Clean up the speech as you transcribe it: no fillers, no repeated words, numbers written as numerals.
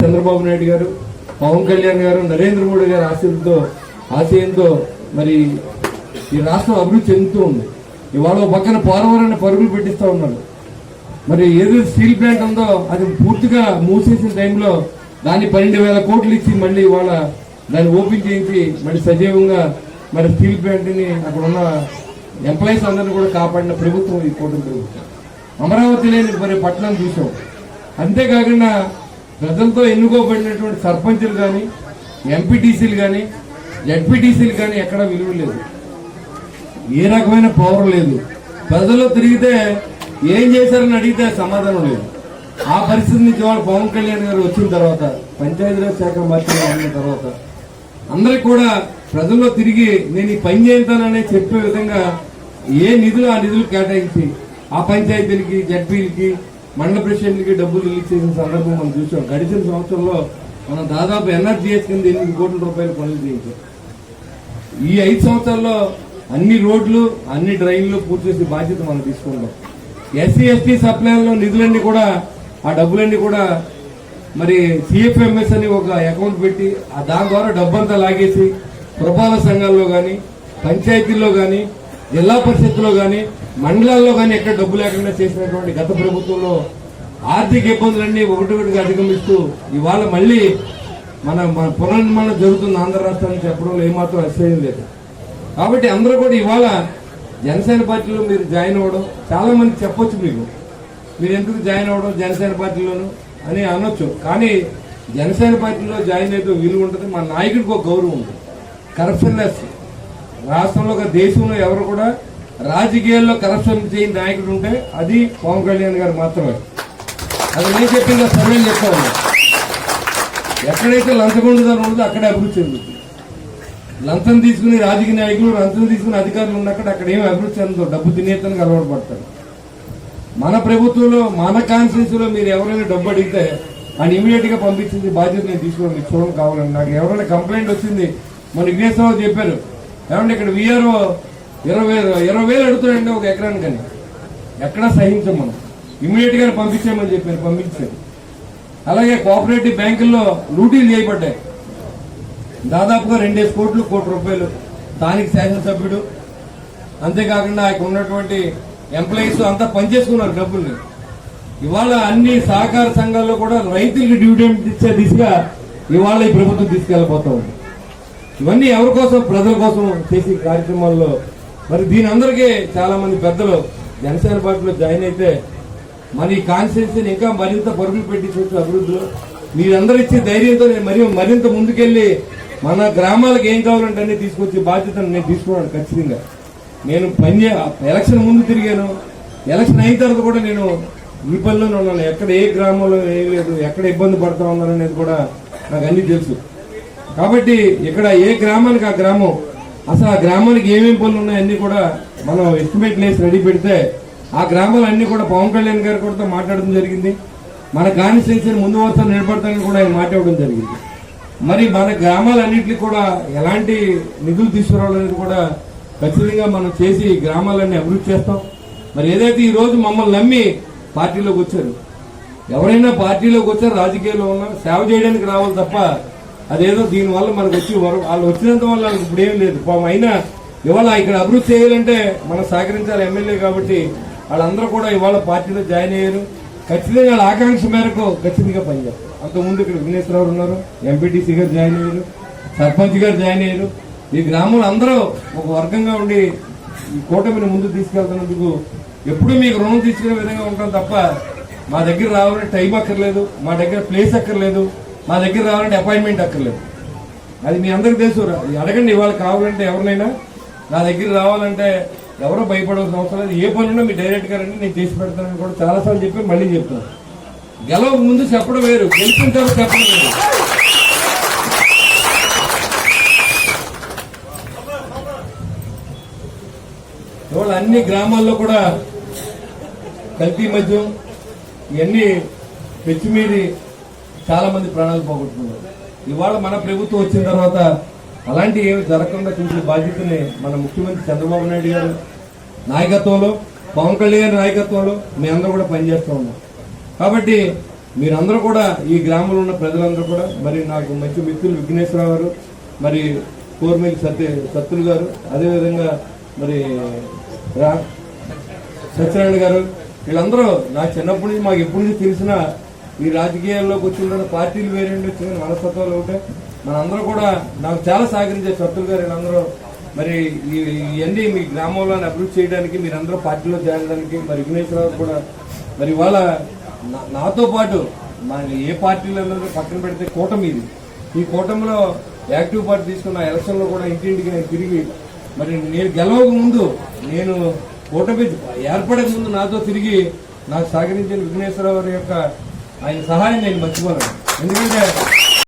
చంద్రబాబు నాయుడు గారు, పవన్ కళ్యాణ్ గారు, నరేంద్ర మోడీ గారి ఆశయంతో మరి ఈ రాష్ట్రం అభివృద్ధి చెందుతూ ఉంది. ఇవాళ పక్కన పోలవరాన్ని పరుగులు పెట్టిస్తూ ఉన్నారు. మరి ఏదో స్టీల్ ప్లాంట్ ఉందో అది పూర్తిగా మూసేసిన టైంలో దాన్ని 12,000 కోట్లు ఇచ్చి మళ్ళీ ఇవాళ దాన్ని ఓపెన్ చేయించి మళ్ళీ సజీవంగా మరి స్టీల్ ప్లాంట్ని అక్కడ ఉన్న ఎంప్లాయీస్ అందరినీ కూడా కాపాడిన ప్రభుత్వం ఈ కూటమి ప్రభుత్వం. అమరావతి లేని మరి పట్టణం చూసాం. అంతేకాకుండా ప్రజలతో ఎన్నుకోబడినటువంటి సర్పంచులు కానీ, ఎంపీటీసీలు కానీ, జడ్పీటీసీలు కానీ ఎక్కడా విలువ లేదు, ఏ రకమైన పవర్ లేదు. ప్రజల్లో తిరిగితే ఏం చేశారని అడిగితే సమాధానం లేదు. ఆ పరిస్థితి నుంచి వాళ్ళు పవన్ కళ్యాణ్ గారు వచ్చిన తర్వాత, పంచాయతీరాజ్ శాఖ మంత్రి అయిన తర్వాత అందరికి కూడా ప్రజల్లో తిరిగి నేను ఈ పని చేస్తానని చెప్పే విధంగా ఏ నిధులు ఆ నిధులు కేటాయించి ఆ పంచాయతీలకి, జడ్పీలకి, మండల ప్రెసిడెంట్లకి డబ్బులు రిలీజ్ చేసిన సందర్భం మనం చూసాం. గడిచిన సంవత్సరంలో మనం దాదాపు ఎన్ఆర్జీఎస్ కింద 8 కోట్ల రూపాయలు పనులు చేయించాం. ఈ 5 సంవత్సరాల్లో అన్ని రోడ్లు, అన్ని డ్రైన్లు పూర్తి చేసే బాధ్యత మనం తీసుకుంటాం. ఎస్సీ ఎస్టీ సప్లైలో నిధులన్నీ కూడా, ఆ డబ్బులన్నీ కూడా మరి సిఎఫ్ఎంఎస్ అని ఒక అకౌంట్ పెట్టి దాని ద్వారా డబ్బంతా లాగేసి పురపాలక సంఘాల్లో కానీ, పంచాయతీల్లో కానీ, జిల్లా పరిషత్తులో కానీ, మండలాల్లో కానీ ఎక్కడ డబ్బు లేకుండా చేసినటువంటి గత ప్రభుత్వంలో ఆర్థిక ఇబ్బందులన్నీ ఒకటిగా అధిగమిస్తూ ఇవాళ మళ్ళీ మన పునర్నిర్మాణం జరుగుతుంది ఆంధ్ర రాష్ట్రానికి చెప్పడంలో ఏమాత్రం అతిశయం లేదు. కాబట్టి అందరూ కూడా ఇవాళ జనసేన పార్టీలో మీరు జాయిన్ అవ్వడం, చాలా మంది చెప్పొచ్చు మీరు ఎందుకు జాయిన్ అవ్వడం జనసేన పార్టీలోను అని అనొచ్చు. కానీ జనసేన పార్టీలో జాయిన్ అయితే విలువ ఉంటుంది, మన నాయకుడికి ఒక గౌరవం ఉంటుంది. కరప్షన్ లెస్ రాష్ట్రంలో, దేశంలో ఎవరు కూడా రాజకీయాల్లో కరప్షన్ చేయని నాయకుడు ఉంటే అది పవన్ కళ్యాణ్ గారు మాత్రమే. అది నేను చెప్పింది సమయం చెప్తాను. ఎక్కడైతే లంచగొండుదనం ఉందో అక్కడే అభివృద్ధి చెందుతుంది. లంచం తీసుకుని రాజకీయ నాయకులు, లంచం తీసుకుని అధికారులు ఉన్నక్కడ అక్కడ ఏమి అభివృద్ధి చెందదు, డబ్బు తినేతనికి అలవాటు పడతారు. మన ప్రభుత్వంలో, మన కాన్స్టిట్యూన్సీలో మీరు ఎవరైనా డబ్బు అడిగితే ఆయన ఇమీడియట్ గా పంపించింది బాధ్యత నేను తీసుకోవడం, మీకు చూడడం కావాలని. నాకు ఎవరైనా కంప్లైంట్ వచ్చింది, మన విఘ్నేశ్వరరావు చెప్పారు, ఏమంటే ఇక్కడ వీఆర్ఓ 20,000 అడుగుతాడండి ఒక ఎకరానికని. ఎక్కడా సహించాం మనం, ఇమీడియట్ గా పంపించామని చెప్పారు, పంపించారు. అలాగే కోఆపరేటివ్ బ్యాంకుల్లో లూటీలు చేయబడ్డాయి. దాదాపుగా 2 కోట్లు, ₹1 కోటి స్థానిక శాసనసభ్యుడు, అంతేకాకుండా ఆయన ఉన్నటువంటి ఎంప్లాయీస్ అంతా పనిచేసుకున్నారు డబ్బుల్ని. ఇవాళ అన్ని సహకార సంఘాల్లో కూడా రైతులకు డివిడెండ్ ఇచ్చే దిశగా ఇవాళ ఈ ప్రభుత్వం తీసుకెళ్లిపోతా ఉంది. ఇవన్నీ ఎవరి కోసం? ప్రజల కోసం చేసే కార్యక్రమాల్లో మరి దీని అందరికీ చాలా మంది పెద్దలు జనసేన పార్టీలో జాయిన్ అయితే మన ఈ కాన్స్టిట్యూన్సీని ఇంకా మరింత పరుగులు పెట్టించవచ్చు అభివృద్ధిలో. మీరందరూ ఇచ్చే ధైర్యంతో నేను మరింత ముందుకెళ్లి మన గ్రామాలకు ఏం కావాలంటే అన్ని తీసుకొచ్చే బాధ్యతను నేను తీసుకున్నాను ఖచ్చితంగా. నేను ఎలక్షన్ ముందు తిరిగాను, ఎలక్షన్ అయిన తర్వాత కూడా నేను ఈ పనిలోనే ఉన్నాను. ఎక్కడ ఏ గ్రామంలో ఏం లేదు, ఎక్కడ ఇబ్బంది పడతా ఉన్నాను అనేది కూడా నాకు అన్ని తెలుసు. కాబట్టి ఇక్కడ ఏ గ్రామానికి ఆ గ్రామం, అసలు ఆ గ్రామానికి ఏమేమి పనులు ఉన్నాయి అన్ని కూడా మనం ఎస్టిమేట్ వేసి రెడీ పెడితే ఆ గ్రామాలన్నీ కూడా పవన్ కళ్యాణ్ గారు కూడా మాట్లాడడం జరిగింది. మన కాన్స్టిట్యూన్సీని ముందు వరుస నిలబడతానని కూడా ఆయన మాట్లాడడం జరిగింది. మరి మన గ్రామాలన్నింటినీ కూడా ఎలాంటి నిధులు తీసుకురావాలనేది కూడా ఖచ్చితంగా మనం చేసి గ్రామాలన్నీ అభివృద్ధి చేస్తాం. మరి ఏదైతే ఈ రోజు మమ్మల్ని నమ్మి పార్టీలోకి వచ్చారు, ఎవరైనా పార్టీలోకి వచ్చారు రాజకీయాల్లో ఉన్నా సేవ చేయడానికి రావాలి తప్ప అదేదో దీనివల్ల మనకు వచ్చి వాళ్ళు వచ్చినంత వల్ల ఇప్పుడు ఏం లేదు. అయినా ఇవాళ ఇక్కడ అభివృద్ధి చేయాలంటే మనం సహకరించాలి ఎమ్మెల్యే కాబట్టి వాళ్ళందరూ కూడా ఇవాళ పార్టీలో జాయిన్ అయ్యారు. ఖచ్చితంగా వాళ్ళ ఆకాంక్ష మేరకు ఖచ్చితంగా పనిచేస్తారు. అంతకుముందు ఇక్కడ విఘ్నేశ్వరరావు ఉన్నారు, ఎంపీటీసీ గారు జాయిన్ అయ్యారు, సర్పంచ్ గారు జాయిన్ అయ్యారు. ఈ గ్రామంలో అందరూ ఒక వర్గంగా ఉండి ఈ కూటమిని ముందుకు తీసుకెళ్తున్నందుకు ఎప్పుడు మీకు రుణం తీసుకునే విధంగా ఉంటాం తప్ప మా దగ్గర రావాలంటే టైం అక్కర్లేదు, మా దగ్గర ప్లేస్ అక్కర్లేదు, మా దగ్గర రావాలంటే అపాయింట్మెంట్ అక్కర్లేదు. అది మీ అందరికి తెలుసు. అడగండి, ఇవాళ కావాలంటే ఎవరినైనా నా దగ్గర రావాలంటే ఎవరో భయపడాల్సిన అవసరం లేదు. ఏ పనున్నా మీరు డైరెక్ట్ గా రండి, నేను చేసి పెడతానని కూడా చాలాసార్లు చెప్పి మళ్ళీ చెప్తాను. గెలవ ముందు చెప్పడం వేరు, గెలిచిన తర్వాత చెప్పడం వేరు. ఇవాళ అన్ని గ్రామాల్లో కూడా కల్తీ మద్యం ఇవన్నీ పెచ్చిమీరి చాలా మంది ప్రాణాలు పోగొట్టుకున్నారు. ఇవాళ మన ప్రభుత్వం వచ్చిన తర్వాత అలాంటి ఏమి జరగకుండా చూసే బాధ్యతని మన ముఖ్యమంత్రి చంద్రబాబు నాయుడు గారు నాయకత్వంలో, పవన్ కళ్యాణ్ నాయకత్వంలో మీ అందరూ కూడా పనిచేస్తూ ఉన్నాం. కాబట్టి మీరందరూ కూడా ఈ గ్రామంలో ఉన్న ప్రజలందరూ కూడా మరి నాకు మంచి మిత్రులు విఘ్నేశ్వరరావు గారు, మరి కోర్మిల్ సత్తులు గారు, అదేవిధంగా మరి సత్యనారాయణ గారు, వీళ్ళందరూ నా చిన్నప్పటి నుంచి మాకు ఎప్పటి నుంచి తెలిసిన ఈ రాజకీయాల్లోకి వచ్చిన పార్టీలు వేరేంటి వచ్చిన మనస్తత్వాలు ఉంటాయి. మనందరూ కూడా నాకు చాలా సహకరించారు సత్తులు గారు. వీళ్ళందరూ మరి ఇవన్నీ మీ గ్రామంలో అభివృద్ధి చేయడానికి మీరందరూ పార్టీలో చేరడానికి మరి విఘ్నేశ్వరరావు కూడా మరి ఇవాళ నాతో పాటు మన ఏ పార్టీలో పక్కన పెడితే కూటమి ఇది. ఈ కూటమిలో యాక్టివ్ పార్టీ తీసుకున్న ఎలక్షన్లో కూడా ఇంటింటికి నేను తిరిగి మరి నేను గెలవక ముందు, నేను కూటమి ఏర్పడక ముందు నాతో తిరిగి నాకు సహకరించిన విఘ్నేశ్వరరావు యొక్క ఆయన సహాయం నేను మర్చిపోను. ఎందుకంటే